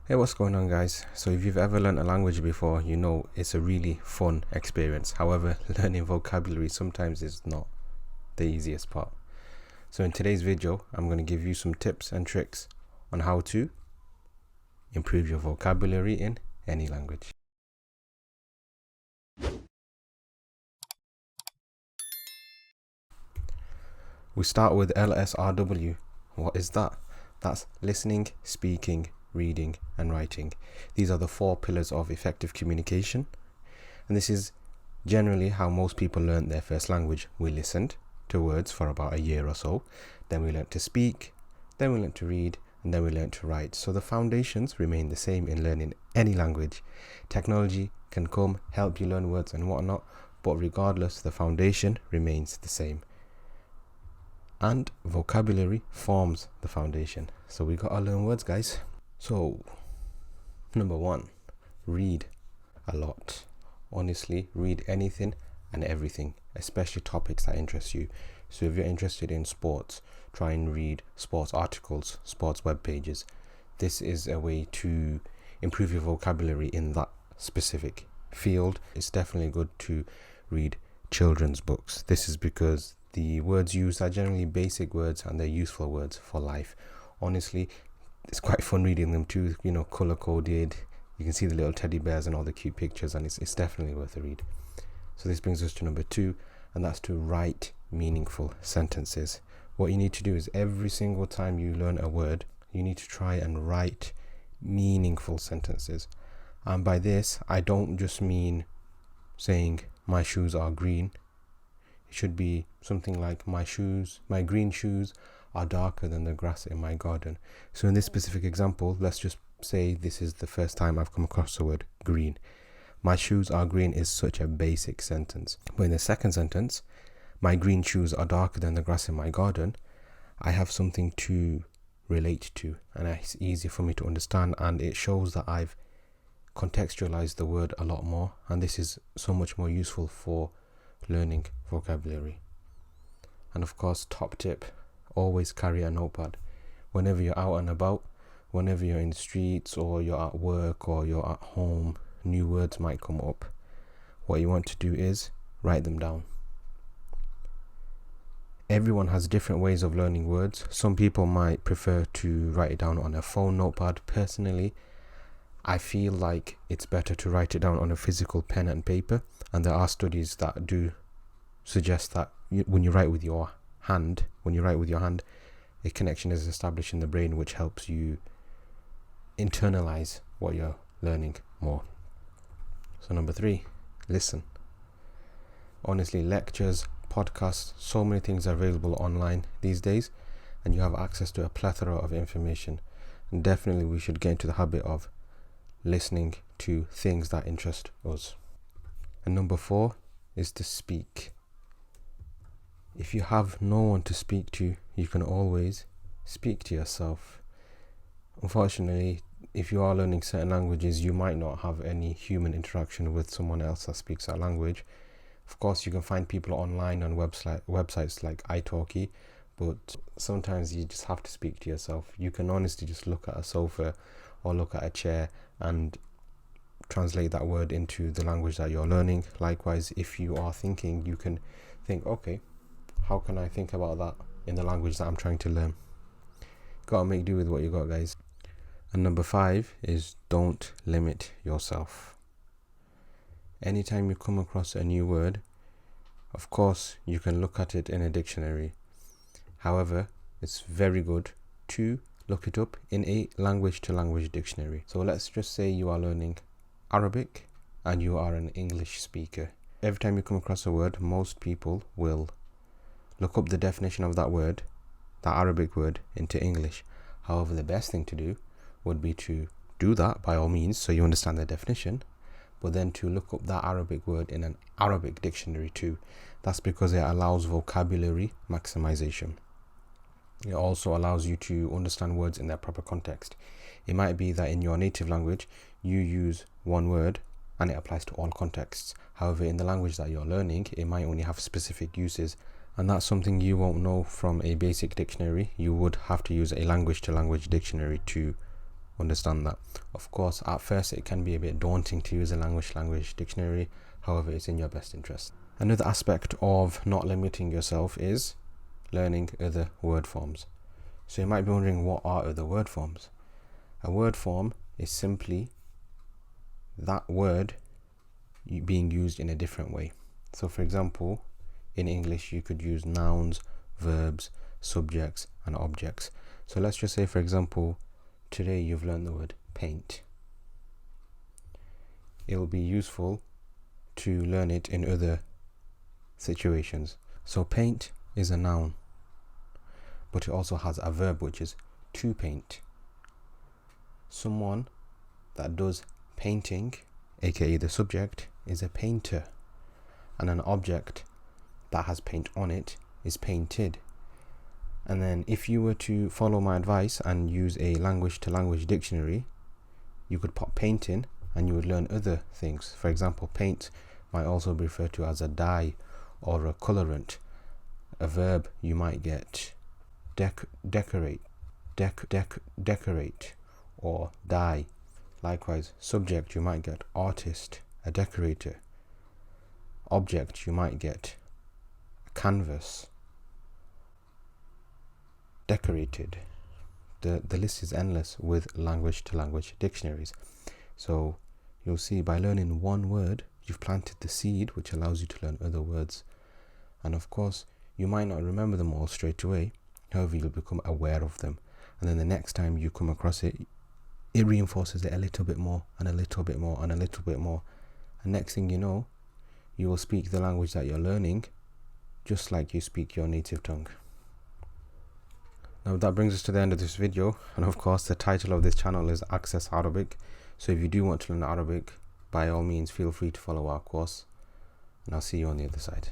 Hey, what's going on, guys? So if you've ever learned a language before, you know it's a really fun experience. However, learning vocabulary sometimes is not the easiest part. So in today's video, I'm going to give you some tips and tricks on how to improve your vocabulary in any language. We start with LSRW. What is that? That's listening, speaking, reading, and writing. These are the 4 pillars of effective communication. And this is generally how most people learn their first language. We listened to words for about a year or so. Then we learned to speak. Then we learned to read. And then we learned to write. So the foundations remain the same in learning any language. Technology can come, help you learn words and whatnot. But regardless, the foundation remains the same. And vocabulary forms the foundation. So we gotta learn words, guys. So, number 1, read a lot. Honestly, read anything and everything, especially topics that interest you. So if you're interested in sports, try and read sports articles, sports web pages. This is a way to improve your vocabulary in that specific field. It's definitely good to read children's books. This is because the words used are generally basic words and they're useful words for life. Honestly, it's quite fun reading them too, color coded. You can see the little teddy bears and all the cute pictures, and it's definitely worth a read. So this brings us to number 2, and that's to write meaningful sentences. What you need to do is every single time you learn a word, you need to try and write meaningful sentences. And by this, I don't just mean saying my shoes are green. It should be something like my green shoes are darker than the grass in my garden. So in this specific example, let's just say this is the first time I've come across the word green. My shoes are green is such a basic sentence. But in the second sentence, my green shoes are darker than the grass in my garden, I have something to relate to, and it's easier for me to understand, and it shows that I've contextualized the word a lot more, and this is so much more useful for learning vocabulary. And of course, top tip, always carry a notepad. Whenever you're out and about, whenever you're in the streets or you're at work or you're at home, new words might come up. What you want to do is write them down. Everyone has different ways of learning words. Some people might prefer to write it down on a phone notepad. Personally, I feel like it's better to write it down on a physical pen and paper, and there are studies that do suggest that when you write with your hand, a connection is established in the brain which helps you internalize what you're learning more. So number 3, listen. Honestly, lectures, podcasts, so many things are available online these days, and you have access to a plethora of information. And definitely we should get into the habit of listening to things that interest us. And number 4 is to speak. If you have no one to speak to, you can always speak to yourself. Unfortunately, if you are learning certain languages, you might not have any human interaction with someone else that speaks that language. Of course, you can find people online on websites like italki, but sometimes you just have to speak to yourself. You can honestly just look at a sofa or look at a chair and translate that word into the language that you're learning. Likewise, if you are thinking, you can think, okay, how can I think about that in the language that I'm trying to learn? Gotta make do with what you got, guys. And number 5 is don't limit yourself. Anytime you come across a new word, of course, you can look at it in a dictionary. However, it's very good to look it up in a language-to-language dictionary. So let's just say you are learning Arabic and you are an English speaker. Every time you come across a word, most people will look up the definition of that word, that Arabic word, into English. However, the best thing to do would be to do that by all means, so you understand the definition, but then to look up that Arabic word in an Arabic dictionary too. That's because it allows vocabulary maximization. It also allows you to understand words in their proper context. It might be that in your native language, you use one word and it applies to all contexts. However, in the language that you're learning, it might only have specific uses, and that's something you won't know from a basic dictionary. You would have to use a language-to-language dictionary to understand that. Of course, at first it can be a bit daunting to use a language dictionary. However, it's in your best interest. Another aspect of not limiting yourself is learning other word forms. So you might be wondering, what are other word forms? A word form is simply that word being used in a different way. So for example, in English you could use nouns, verbs, subjects and objects. So let's just say, for example, today you've learned the word paint. It will be useful to learn it in other situations. So paint is a noun, but it also has a verb, which is to paint. Someone that does painting, aka the subject, is a painter, and an object that has paint on it is painted. And then if you were to follow my advice and use a language dictionary, you could pop paint in and you would learn other things. For example, paint might also be referred to as a dye or a colorant. A verb, you might get decorate or dye. Likewise, subject, you might get artist, a decorator. Object, you might get a canvas, decorated. The list is endless with language dictionaries. So you'll see, by learning one word, you've planted the seed which allows you to learn other words. And of course, you might not remember them all straight away. However, you'll become aware of them, and then the next time you come across it, it reinforces it a little bit more and a little bit more and a little bit more, and next thing you know, you will speak the language that you're learning just like you speak your native tongue. Now that brings us to the end of this video, and of course the title of this channel is Access Arabic. So if you do want to learn Arabic, by all means feel free to follow our course, and I'll see you on the other side.